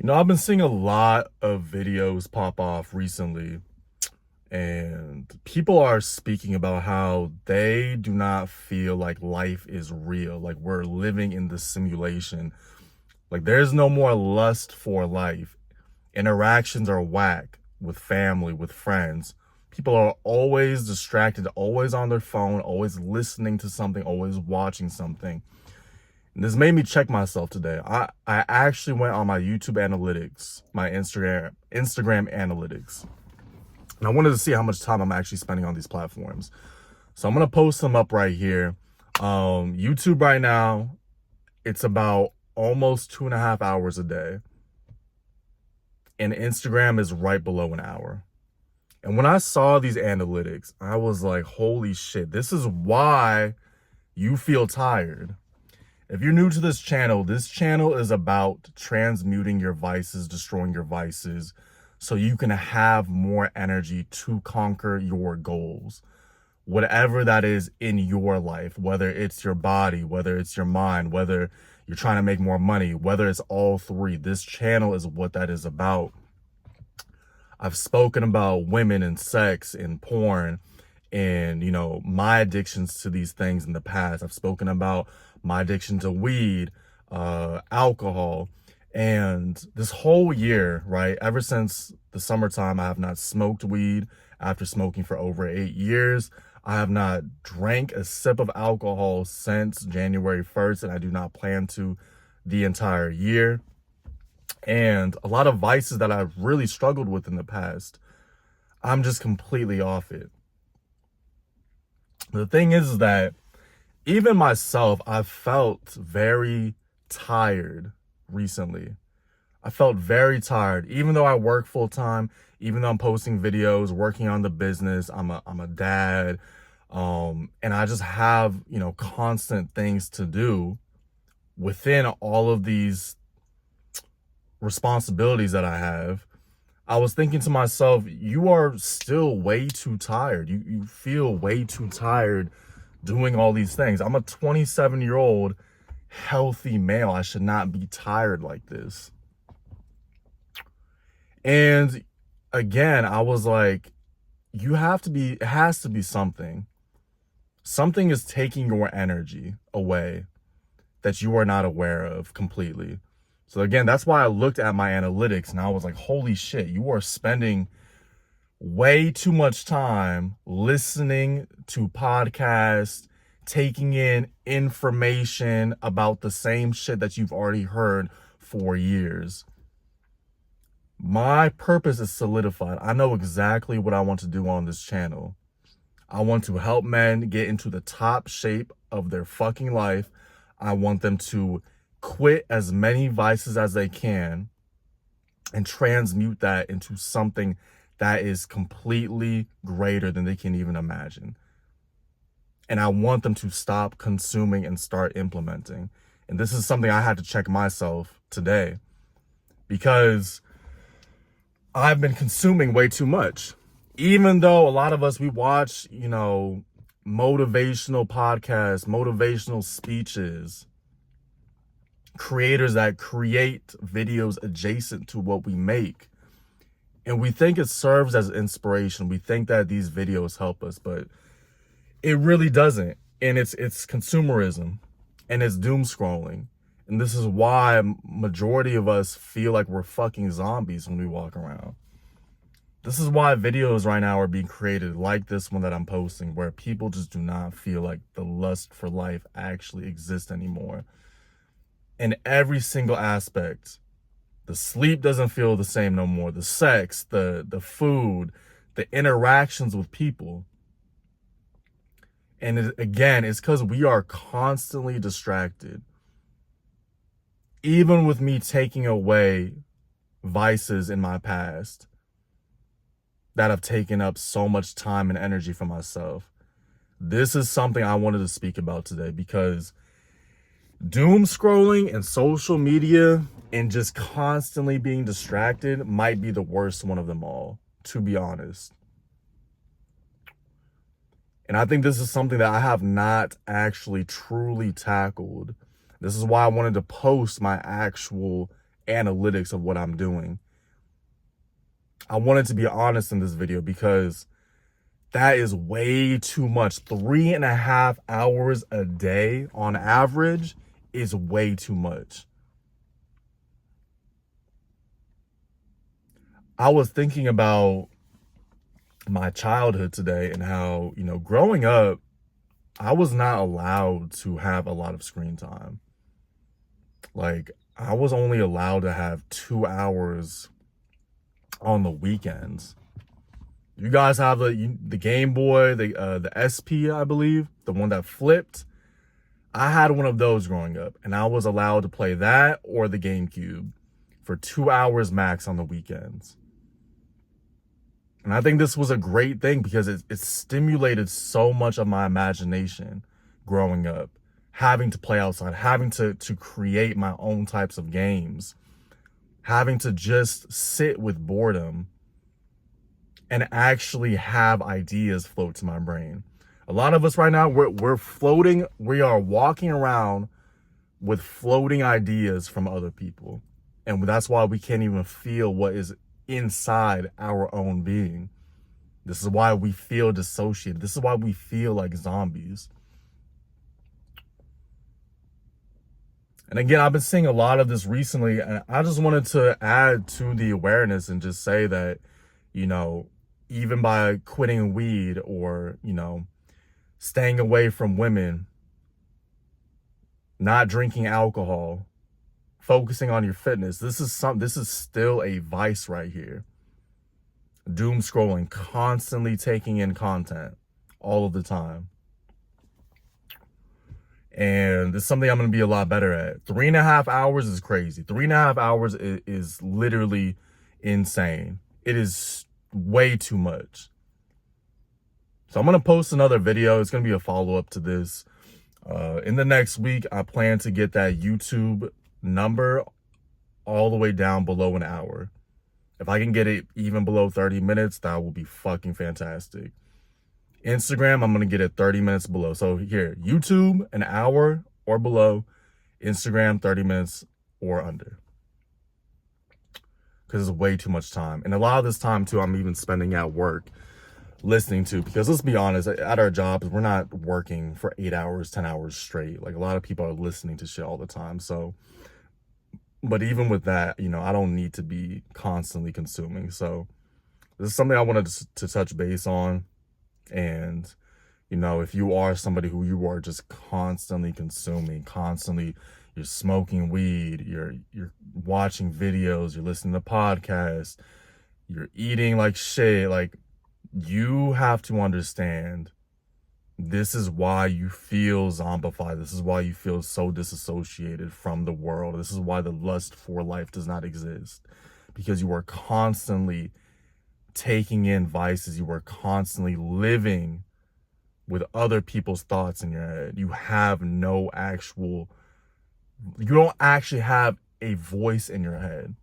I've been seeing a lot of videos pop off recently, and people are speaking about how they do not feel like life is real, like we're living in this simulation. Like there's no more lust for life. Interactions are whack with family, with friends. People are always distracted, always on their phone, always listening to something, always watching something. And this made me check myself today. I actually went on my YouTube analytics, my Instagram analytics. And I wanted to see how much time I'm actually spending on these platforms. So I'm gonna post them up right here. YouTube right now, it's about almost 2.5 hours a day. And Instagram is right below an hour. And when I saw these analytics, I was like, holy shit, this is why you feel tired. If you're new to this channel is about transmuting your vices, destroying your vices, so you can have more energy to conquer your goals. Whatever that is in your life, whether it's your body, whether it's your mind, whether you're trying to make more money, whether it's all three, this channel is what that is about. I've spoken about women and sex and porn and, my addictions to these things in the past. I've spoken about my addiction to weed, alcohol, and this whole year, right? Ever since the summertime, I have not smoked weed after smoking for over 8 years. I have not drank a sip of alcohol since January 1st, and I do not plan to the entire year. And a lot of vices that I've really struggled with in the past, I'm just completely off it. The thing is that even myself, I felt very tired recently. I felt very tired, even though I work full time, even though I'm posting videos, working on the business, I'm a dad, and I just have, constant things to do within all of these responsibilities that I have. I was thinking to myself, you are still way too tired. You feel way too tired doing all these things. I'm a 27-year-old healthy male. I should not be tired like this. And again, I was like, it has to be something. Something is taking your energy away that you are not aware of completely. So again, that's why I looked at my analytics and I was like, holy shit, you are spending way too much time listening to podcasts, taking in information about the same shit that you've already heard for years. My purpose is solidified. I know exactly what I want to do on this channel. I want to help men get into the top shape of their fucking life. I want them to quit as many vices as they can and transmute that into something that is completely greater than they can even imagine. And I want them to stop consuming and start implementing. And this is something I had to check myself today, because I've been consuming way too much. Even though a lot of us, we watch, motivational podcasts, motivational speeches, creators that create videos adjacent to what we make. And we think it serves as inspiration. We think that these videos help us, but it really doesn't. And it's consumerism and it's doom scrolling. And this is why majority of us feel like we're fucking zombies when we walk around. This is why videos right now are being created like this one that I'm posting, where people just do not feel like the lust for life actually exists anymore. In every single aspect. The sleep doesn't feel the same no more. The sex, the food, the interactions with people. And again, it's because we are constantly distracted. Even with me taking away vices in my past that have taken up so much time and energy for myself. This is something I wanted to speak about today, because doom scrolling and social media and just constantly being distracted might be the worst one of them all, to be honest. And I think this is something that I have not actually truly tackled. This is why I wanted to post my actual analytics of what I'm doing. I wanted to be honest in this video because that is way too much. 3.5 hours a day on average is way too much. I was thinking about my childhood today and how, growing up, I was not allowed to have a lot of screen time. Like, I was only allowed to have 2 hours on the weekends. You guys have the Game Boy, the SP, I believe, the one that flipped. I had one of those growing up, and I was allowed to play that or the GameCube for 2 hours max on the weekends. And I think this was a great thing because it stimulated so much of my imagination growing up, having to play outside, having to create my own types of games, having to just sit with boredom and actually have ideas float to my brain. A lot of us right now, we're floating, we are walking around with floating ideas from other people. And that's why we can't even feel what is inside our own being. This is why we feel dissociated. This is why we feel like zombies. And again, I've been seeing a lot of this recently, and I just wanted to add to the awareness and just say that, even by quitting weed or, staying away from women, not drinking alcohol, focusing on your fitness, this is still a vice right here. Doom scrolling, constantly taking in content all of the time. And it's something I'm going to be a lot better at. 3.5 hours is crazy. 3.5 hours is literally insane. It is way too much. So I'm going to post another video. It's going to be a follow-up to this. In the next week, I plan to get that YouTube number all the way down below an hour. If I can get it even below 30 minutes, that will be fucking fantastic. Instagram, I'm going to get it 30 minutes below. So here, YouTube, an hour or below. Instagram, 30 minutes or under. Because it's way too much time. And a lot of this time, too, I'm even spending at work listening to. Because let's be honest, at our jobs, we're not working for 8 hours, 10 hours straight. Like, a lot of people are listening to shit all the time. So, but even with that, I don't need to be constantly consuming. So this is something I wanted to touch base on. And, if you are somebody who you are just constantly consuming, you're smoking weed, you're watching videos, you're listening to podcasts, you're eating like shit, like, you have to understand this is why you feel zombified. This is why you feel so disassociated from the world. This is why the lust for life does not exist. Because you are constantly taking in vices. You are constantly living with other people's thoughts in your head. You don't actually have a voice in your head.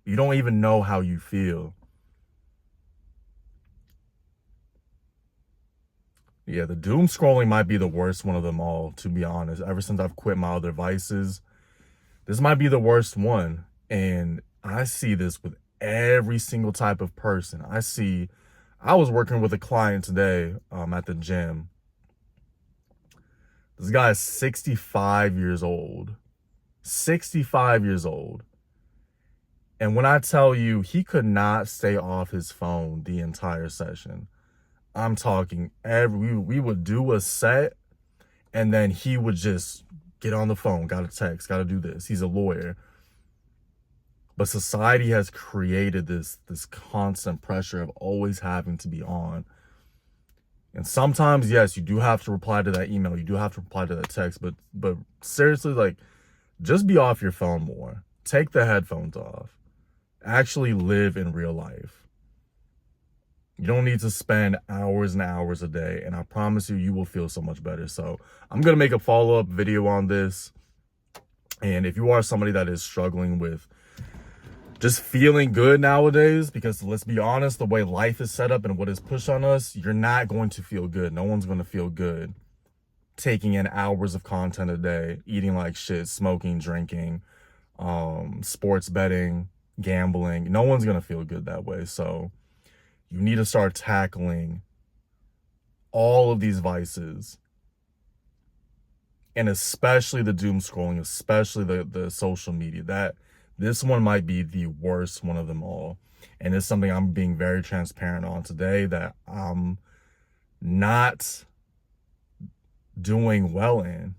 You don't even know how you feel. Yeah, the doom scrolling might be the worst one of them all, to be honest. Ever since I've quit my other vices, this might be the worst one. And I see this with every single type of person. I was working with a client today at the gym. This guy is 65 years old. 65 years old. And when I tell you, he could not stay off his phone the entire session. I'm talking we would do a set and then he would just get on the phone, gotta text, gotta do this. He's a lawyer. But society has created this constant pressure of always having to be on. And sometimes, yes, you do have to reply to that email. You do have to reply to that text. But seriously, like, just be off your phone more. Take the headphones off. Actually live in real life. You don't need to spend hours and hours a day. And I promise you, you will feel so much better. So I'm going to make a follow-up video on this. And if you are somebody that is struggling with just feeling good nowadays, because let's be honest, the way life is set up and what is pushed on us, you're not going to feel good. No one's going to feel good taking in hours of content a day, eating like shit, smoking, drinking, sports betting, gambling. No one's going to feel good that way. So you need to start tackling all of these vices, and especially the doom scrolling, especially the social media. That this one might be the worst one of them all. And it's something I'm being very transparent on today, that I'm not doing well in.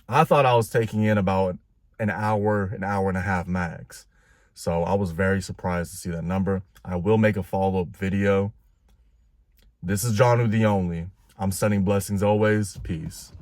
I thought I was taking in about an hour and a half max. So I was very surprised to see that number. I will make a follow-up video. This is John the Only. I'm sending blessings always. Peace.